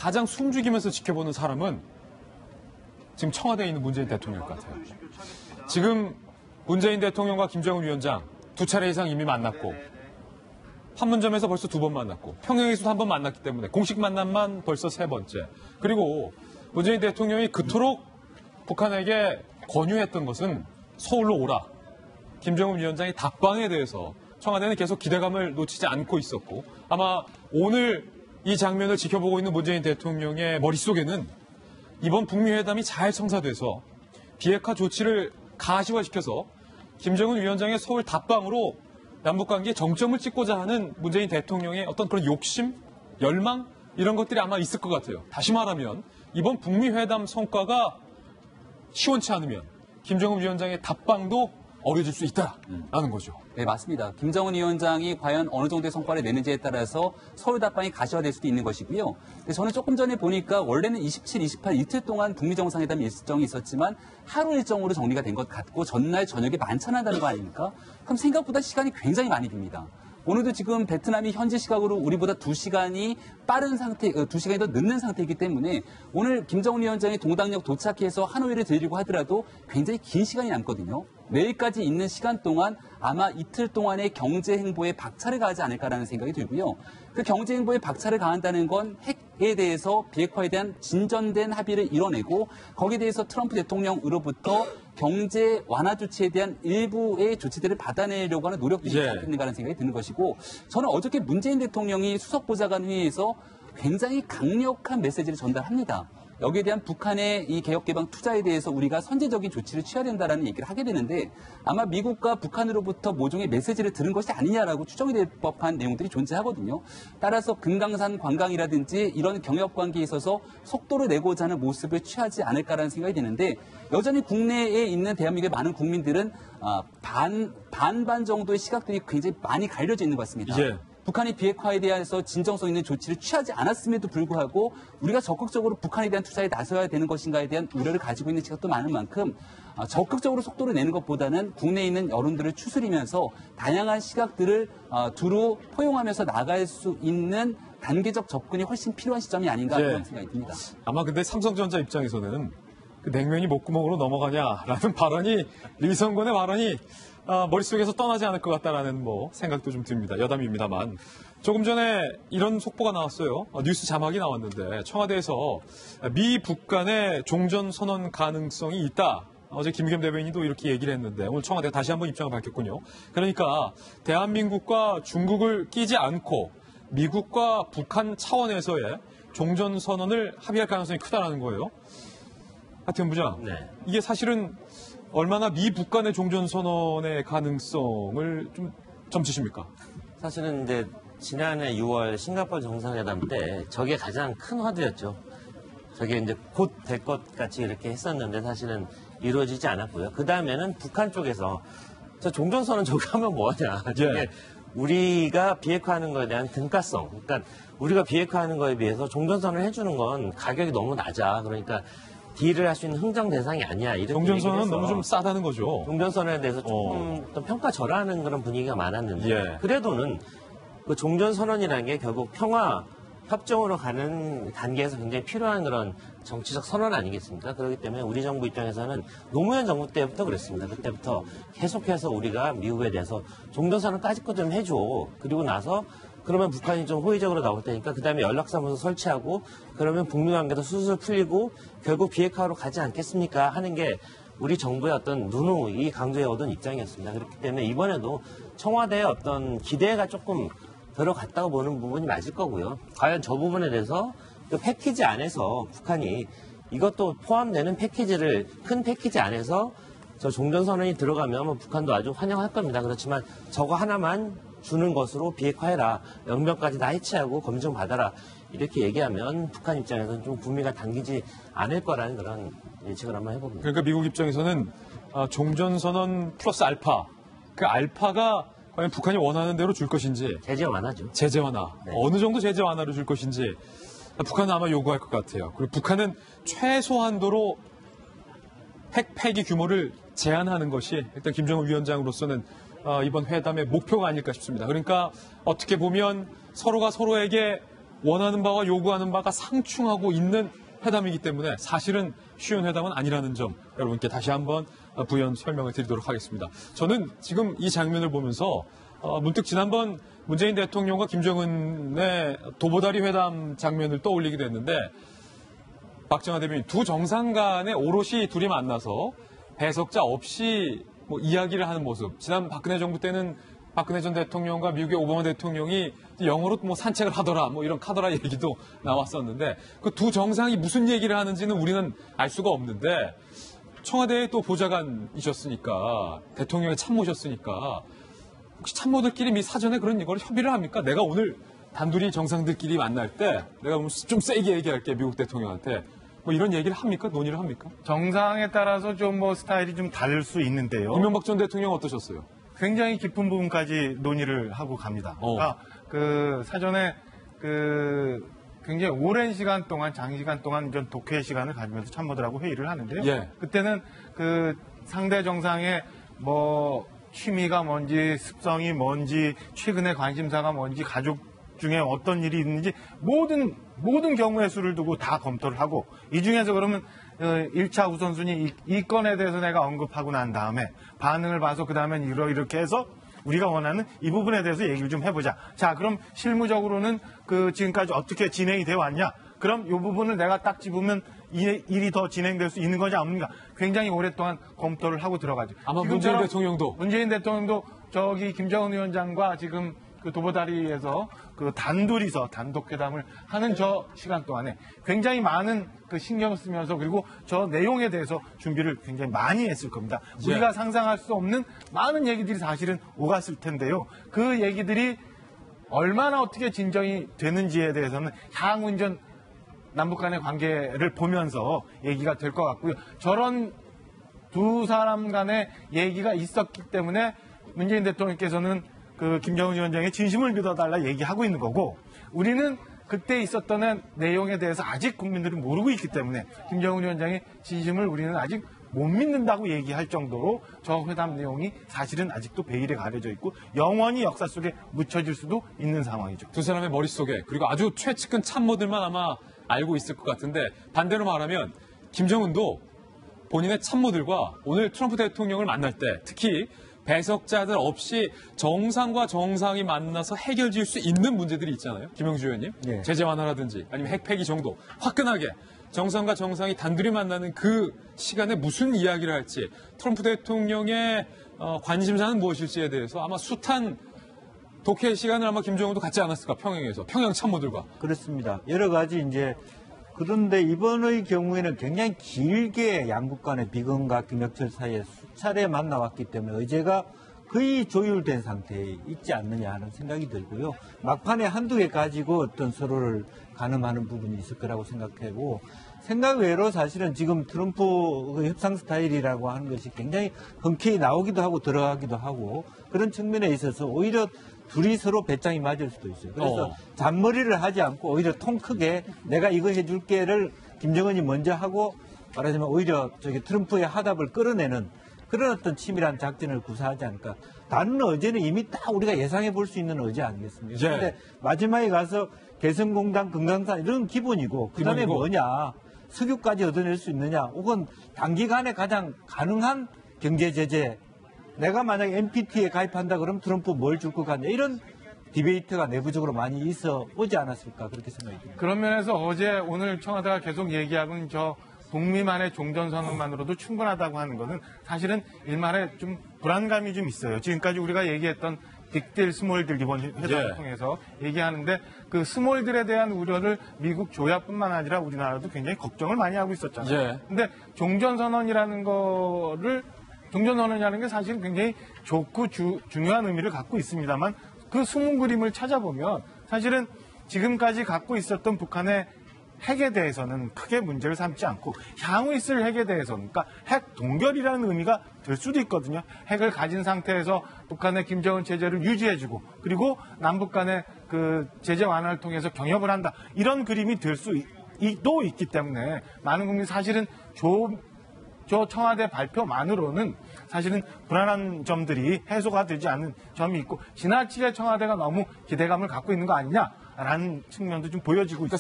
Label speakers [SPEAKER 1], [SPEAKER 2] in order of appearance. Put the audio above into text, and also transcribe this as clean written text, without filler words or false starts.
[SPEAKER 1] 가장 숨죽이면서 지켜보는 사람은 지금 청와대에 있는 문재인 대통령일 것 같아요. 지금 문재인 대통령과 김정은 위원장 2차례 이상 이미 만났고 판문점에서 벌써 2번 만났고 평양에서도 1번 만났기 때문에 공식 만남만 벌써 3번째. 그리고 문재인 대통령이 그토록 북한에게 권유했던 것은 서울로 오라. 김정은 위원장의 답방에 대해서 청와대는 계속 기대감을 놓치지 않고 있었고 아마 오늘 이 장면을 지켜보고 있는 문재인 대통령의 머릿속에는 이번 북미 회담이 잘 성사돼서 비핵화 조치를 가시화시켜서 김정은 위원장의 서울 답방으로 남북관계에 정점을 찍고자 하는 문재인 대통령의 어떤 그런 욕심, 열망 이런 것들이 아마 있을 것 같아요. 다시 말하면 이번 북미 회담 성과가 시원치 않으면 김정은 위원장의 답방도 어려질 수 있다라는 거죠.
[SPEAKER 2] 네, 맞습니다. 김정은 위원장이 과연 어느 정도의 성과를 내는지에 따라서 서울 답방이 가시화될 수도 있는 것이고요. 근데 저는 조금 전에 보니까 원래는 27, 28 이틀 동안 북미 정상회담 일정이 있었지만 하루 일정으로 정리가 된 것 같고 전날 저녁에 만찬한다는 거 아닙니까? 그럼 생각보다 시간이 굉장히 많이 빕니다. 오늘도 지금 베트남이 현지 시각으로 우리보다 2시간이 빠른 상태, 2시간이 더 늦는 상태이기 때문에 오늘 김정은 위원장이 동당역 도착해서 하노이를 들리고 하더라도 굉장히 긴 시간이 남거든요. 내일까지 있는 시간 동안 아마 이틀 동안의 경제 행보에 박차를 가하지 않을까라는 생각이 들고요. 그 경제 행보에 박차를 가한다는 건 핵에 대해서 비핵화에 대한 진전된 합의를 이뤄내고 거기에 대해서 트럼프 대통령으로부터 경제 완화 조치에 대한 일부의 조치들을 받아내려고 하는 노력이 있지 않겠는가라는 생각이 드는 것이고 저는 어저께 문재인 대통령이 수석보좌관 회의에서 굉장히 강력한 메시지를 전달합니다. 여기에 대한 북한의 이 개혁개방 투자에 대해서 우리가 선제적인 조치를 취해야 된다는 얘기를 하게 되는데 아마 미국과 북한으로부터 모종의 메시지를 들은 것이 아니냐라고 추정이 될 법한 내용들이 존재하거든요. 따라서 금강산 관광이라든지 이런 경협관계에 있어서 속도를 내고자 하는 모습을 취하지 않을까라는 생각이 드는데 여전히 국내에 있는 대한민국의 많은 국민들은 반반 정도의 시각들이 굉장히 많이 갈려져 있는 것 같습니다. 북한이 비핵화에 대해서 진정성 있는 조치를 취하지 않았음에도 불구하고 우리가 적극적으로 북한에 대한 투자에 나서야 되는 것인가에 대한 우려를 가지고 있는 시각도 많은 만큼 적극적으로 속도를 내는 것보다는 국내에 있는 여론들을 추스리면서 다양한 시각들을 두루 포용하면서 나갈 수 있는 단계적 접근이 훨씬 필요한 시점이 아닌가 그런 생각이 듭니다.
[SPEAKER 1] 아마 근데 삼성전자 입장에서는 그 냉면이 목구멍으로 넘어가냐라는 발언이 리성건의 발언이 머릿속에서 떠나지 않을 것 같다라는 생각도 좀 듭니다. 여담입니다만. 조금 전에 이런 속보가 나왔어요. 뉴스 자막이 나왔는데 청와대에서 미 북 간의 종전선언 가능성이 있다. 어제 김의겸 대변인도 이렇게 얘기를 했는데 오늘 청와대가 다시 한번 입장을 밝혔군요. 그러니까 대한민국과 중국을 끼지 않고 미국과 북한 차원에서의 종전선언을 합의할 가능성이 크다라는 거예요. 하태경 부장, 이게 사실은 얼마나 미 북 간의 종전선언의 가능성을 좀 점치십니까?
[SPEAKER 3] 사실은 이제 지난해 6월 싱가포르 정상회담 때 저게 가장 큰 화두였죠. 저게 이제 곧 될 것 같이 이렇게 했었는데 사실은 이루어지지 않았고요. 그 다음에는 북한 쪽에서 저 종전선언 저거 하면 뭐하냐. 저게 우리가 비핵화하는 거에 대한 등가성. 그러니까 우리가 비핵화하는 거에 비해서 종전선언을 해주는 건 가격이 너무 낮아. 그러니까 딜을 할 수 있는 흥정 대상이 아니야. 이렇게
[SPEAKER 1] 종전선언은 너무 좀 싸다는 거죠.
[SPEAKER 3] 종전선언에 대해서 조금 또 평가절하하는 그런 분위기가 많았는데 그래도는 그 종전선언이라는 게 결국 평화 협정으로 가는 단계에서 굉장히 필요한 그런 정치적 선언 아니겠습니까? 그렇기 때문에 우리 정부 입장에서는 노무현 정부 때부터 그랬습니다. 그때부터 계속해서 우리가 미국에 대해서 종전선언 까짓 거 좀 해줘. 그리고 나서 그러면 북한이 좀 호의적으로 나올 테니까 그다음에 연락사무소 설치하고 그러면 북미 관계도 술술 풀리고 결국 비핵화로 가지 않겠습니까? 하는 게 우리 정부의 어떤 누누이 강조해오던 입장이었습니다. 그렇기 때문에 이번에도 청와대의 어떤 기대가 조금 들어갔다고 보는 부분이 맞을 거고요. 과연 저 부분에 대해서 그 패키지 안에서 북한이 이것도 포함되는 패키지를 큰 패키지 안에서 저 종전선언이 들어가면 북한도 아주 환영할 겁니다. 그렇지만 저거 하나만 주는 것으로 비핵화해라. 영변까지 다 해체하고 검증 받아라. 이렇게 얘기하면 북한 입장에서는 좀 구미가 당기지 않을 거라는 그런 예측을 한번 해봅니다.
[SPEAKER 1] 그러니까 미국 입장에서는 종전선언 플러스 알파. 그 알파가 과연 북한이 원하는 대로 줄 것인지.
[SPEAKER 3] 제재 완화죠.
[SPEAKER 1] 제재 완화. 어느 정도 제재 완화를 줄 것인지. 북한은 아마 요구할 것 같아요. 그리고 북한은 최소한도로 핵 폐기 규모를 제한하는 것이 일단 김정은 위원장으로서는 이번 회담의 목표가 아닐까 싶습니다. 그러니까 어떻게 보면 서로가 서로에게 원하는 바와 요구하는 바가 상충하고 있는 회담이기 때문에 사실은 쉬운 회담은 아니라는 점 여러분께 다시 한번 부연 설명을 드리도록 하겠습니다. 저는 지금 이 장면을 보면서 문득 지난번 문재인 대통령과 김정은의 도보다리 회담 장면을 떠올리게 됐는데 박정환 대변인 두 정상 간에 오롯이 둘이 만나서 배석자 없이 뭐 이야기를 하는 모습. 지난 박근혜 정부 때는 박근혜 전 대통령과 미국의 오바마 대통령이 영어로 뭐 산책을 하더라, 뭐 이런 카더라 얘기도 나왔었는데 그 두 정상이 무슨 얘기를 하는지는 우리는 알 수가 없는데 청와대에 또 보좌관이셨으니까 대통령의 참모셨으니까 혹시 참모들끼리 사전에 그런 이걸 협의를 합니까? 내가 오늘 단둘이 정상들끼리 만날 때 내가 좀 세게 얘기할게 미국 대통령한테 뭐 이런 얘기를 합니까? 논의를 합니까?
[SPEAKER 4] 정상에 따라서 좀 뭐 스타일이 좀 다를 수 있는데요.
[SPEAKER 1] 이명박 전 대통령 어떠셨어요?
[SPEAKER 4] 굉장히 깊은 부분까지 논의를 하고 갑니다. 그러니까 그 사전에 그 굉장히 오랜 시간 동안 장시간 동안 전 독해 시간을 가지면서 참모들하고 회의를 하는데요.
[SPEAKER 1] 예.
[SPEAKER 4] 그때는 그 상대 정상의 뭐 취미가 뭔지 습성이 뭔지 최근의 관심사가 뭔지 가족 중에 어떤 일이 있는지 모든 경우의 수를 두고 다 검토를 하고 이 중에서 그러면 1차 우선순위 이 건에 대해서 내가 언급하고 난 다음에 반응을 봐서 그 다음엔 이렇게 해서 우리가 원하는 이 부분에 대해서 얘기를 좀 해보자. 자, 그럼 실무적으로는 그 지금까지 어떻게 진행이 되어 왔냐? 그럼 이 부분을 내가 딱 집으면 일이 더 진행될 수 있는 거지 않는가? 굉장히 오랫동안 검토를 하고 들어가죠.
[SPEAKER 1] 아마 문재인 대통령도
[SPEAKER 4] 저기 김정은 위원장과 지금 그 도보다리에서 그 단둘이서 단독회담을 하는 저 시간 동안에 굉장히 많은 그 신경을 쓰면서 그리고 저 내용에 대해서 준비를 굉장히 많이 했을 겁니다.
[SPEAKER 1] 예.
[SPEAKER 4] 우리가 상상할 수 없는 많은 얘기들이 사실은 오갔을 텐데요. 그 얘기들이 얼마나 어떻게 진정이 되는지에 대해서는 향후 이제 남북 간의 관계를 보면서 얘기가 될 것 같고요. 저런 두 사람 간의 얘기가 있었기 때문에 문재인 대통령께서는 그 김정은 위원장의 진심을 믿어달라 얘기하고 있는 거고 우리는 그때 있었던 내용에 대해서 아직 국민들이 모르고 있기 때문에 김정은 위원장의 진심을 우리는 아직 못 믿는다고 얘기할 정도로 저 회담 내용이 사실은 아직도 베일에 가려져 있고 영원히 역사 속에 묻혀질 수도 있는 상황이죠.
[SPEAKER 1] 두 사람의 머릿속에 그리고 아주 최측근 참모들만 아마 알고 있을 것 같은데 반대로 말하면 김정은도 본인의 참모들과 오늘 트럼프 대통령을 만날 때 특히 배석자들 없이 정상과 정상이 만나서 해결 지을 수 있는 문제들이 있잖아요. 김영주 의원님.
[SPEAKER 3] 네.
[SPEAKER 1] 제재 완화라든지 아니면 핵 폐기 정도 화끈하게 정상과 정상이 단둘이 만나는 그 시간에 무슨 이야기를 할지 트럼프 대통령의 관심사는 무엇일지에 대해서 아마 숱한 독해 시간을 아마 김정은도 갖지 않았을까 평양에서 평양 참모들과.
[SPEAKER 5] 그렇습니다. 여러 가지 이제 그런데 이번의 경우에는 굉장히 길게 양국 간의 비건과 김혁철 사이에 수차례 만나왔기 때문에 의제가 거의 조율된 상태에 있지 않느냐 하는 생각이 들고요. 막판에 한두 개 가지고 어떤 서로를 가늠하는 부분이 있을 거라고 생각하고 생각 외로 사실은 지금 트럼프 협상 스타일이라고 하는 것이 굉장히 흔쾌히 나오기도 하고 들어가기도 하고 그런 측면에 있어서 오히려 둘이 서로 배짱이 맞을 수도 있어요. 그래서 잔머리를 하지 않고 오히려 통 크게 내가 이거 해줄게를 김정은이 먼저 하고 말하자면 오히려 저기 트럼프의 하답을 끌어내는 그런 어떤 치밀한 작전을 구사하지 않을까. 다른 의제는 이미 딱 우리가 예상해 볼 수 있는 의제 아니겠습니까?
[SPEAKER 1] 예.
[SPEAKER 5] 그런데 마지막에 가서 개성공단, 금강산 이런 기본이고 그다음에 뭐냐. 석유까지 얻어낼 수 있느냐. 혹은 단기간에 가장 가능한 경제 제재. 내가 만약에 NPT에 가입한다 그러면 트럼프 뭘 줄 것 같냐. 이런 디베이트가 내부적으로 많이 있어 오지 않았을까 그렇게 생각이 듭니다.
[SPEAKER 4] 그런 면에서 오늘 청와대가 계속 얘기하고 있는 저 북미만의 종전선언만으로도 충분하다고 하는 것은 사실은 일말에 좀 불안감이 좀 있어요. 지금까지 우리가 얘기했던 빅딜, 스몰딜 이번 회담을 통해서 얘기하는데 그 스몰딜에 대한 우려를 미국 조야뿐만 아니라 우리나라도 굉장히 걱정을 많이 하고 있었잖아요. 근데 종전선언이라는 게 사실 굉장히 좋고 중요한 의미를 갖고 있습니다만 그 숨은 그림을 찾아보면 사실은 지금까지 갖고 있었던 북한의 핵에 대해서는 크게 문제를 삼지 않고 향후 있을 핵에 대해서는 그러니까 핵 동결이라는 의미가 될 수도 있거든요. 핵을 가진 상태에서 북한의 김정은 체제를 유지해주고 그리고 남북 간의 그 제재 완화를 통해서 경협을 한다. 이런 그림이 될 수도 있기 때문에 많은 국민이 사실은 저 청와대 발표만으로는 사실은 불안한 점들이 해소가 되지 않는 점이 있고 지나치게 청와대가 너무 기대감을 갖고 있는 거 아니냐 측면도 좀 보여지고 있습니다.